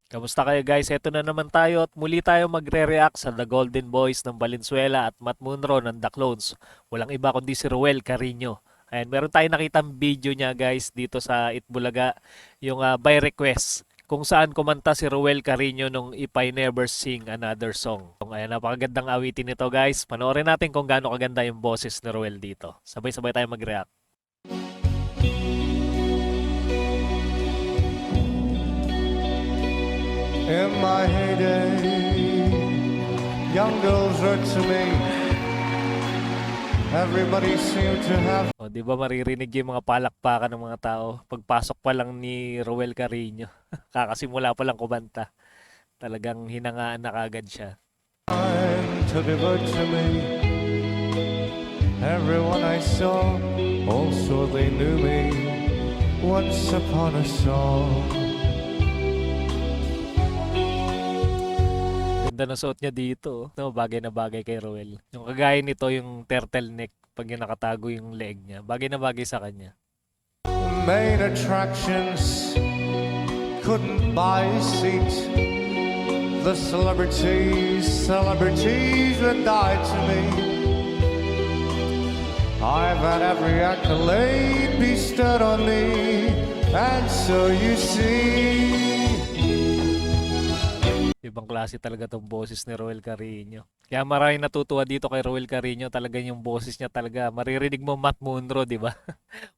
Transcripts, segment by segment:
Kamusta kayo guys? Eto na naman tayo at muli tayo magre-react sa The Golden Boys ng Valenzuela at Matt Munro ng The Clones. Walang iba kundi si Ruel Carino. Ayan, meron tayong nakitang video niya guys dito sa Itbulaga, yung by request, kung saan kumanta si Ruel Carino nung If I Never Sing Another Song. Ayan, napakagandang awitin nito guys. Panoorin natin kung gaano kaganda yung boses ni Ruel dito. Sabay-sabay tayo mag-react. In my heyday, young girls wrote to me. Everybody seemed to have. O, di ba maririnig yung mga palakpakan ng mga tao pagpasok pa lang ni Ruel Carino. Kakasimula pa lang kumanta. Talagang hinangaan na kagad siya. Time to devote to me. Everyone I saw, also they knew me. Once upon a song. Ganda ng suot niya dito. No, bagay na bagay kay Ruel. Yung kagaya nito, yung turtleneck, pag yung nakatago yung leg niya. Bagay na bagay sa kanya. Main attractions couldn't buy a seat. The celebrities would die to me. I've had every accolade bestowed on me, and so you see. Ibang klase talaga tong boses ni Ruel Carino. Kaya maraming natutuwa dito kay Ruel Carino. Talaga yung boses niya talaga. Maririnig mo Matt Munro, di ba?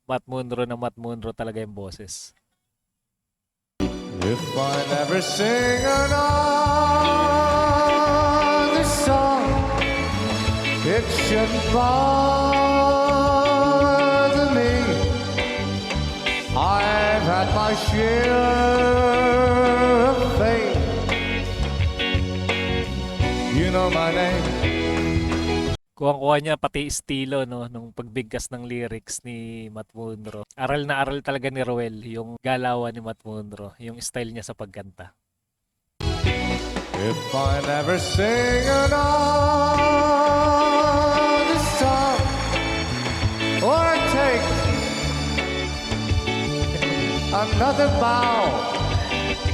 Matt Munro na Matt Munro talaga yung boses. If I never sing another song, it shouldn't bother me. I've had my share of fame. You know my name. Kuha niya pati estilo no nung pagbigkas ng lyrics ni Matt Munro. Aral na aral talaga ni Ruel yung galawan ni Matt Munro, yung style niya sa pagkanta. If I never sing another song, or take another bow,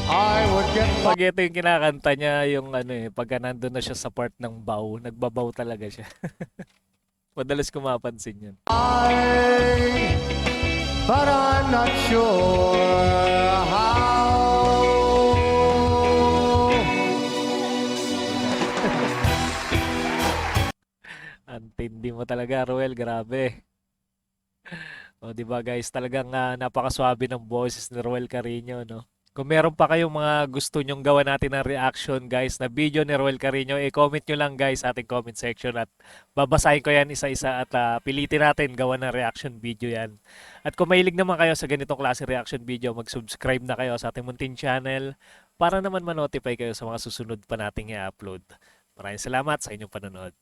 I would get my. Pag ito yung kinakanta niya, yung pagka nandun na siya sa part ng bow, nagbabaw talaga siya. Madalas ko mapansin yun. But I'm not sure how. Antindi mo talaga, Ruel, grabe. O, di ba guys, talagang napakaswabe ng boses ni Ruel Carino, no? Kung meron pa kayong mga gusto nyong gawa natin ng reaction guys na video ni Ruel Carino, i-comment nyo lang guys sa ating comment section at babasahin ko yan isa-isa at pilitin natin gawa ng reaction video yan. At kung mahilig naman kayo sa ganitong klase reaction video, mag-subscribe na kayo sa ating munting channel para naman ma-notify kayo sa mga susunod pa nating i-upload. Maraming salamat sa inyong panonood.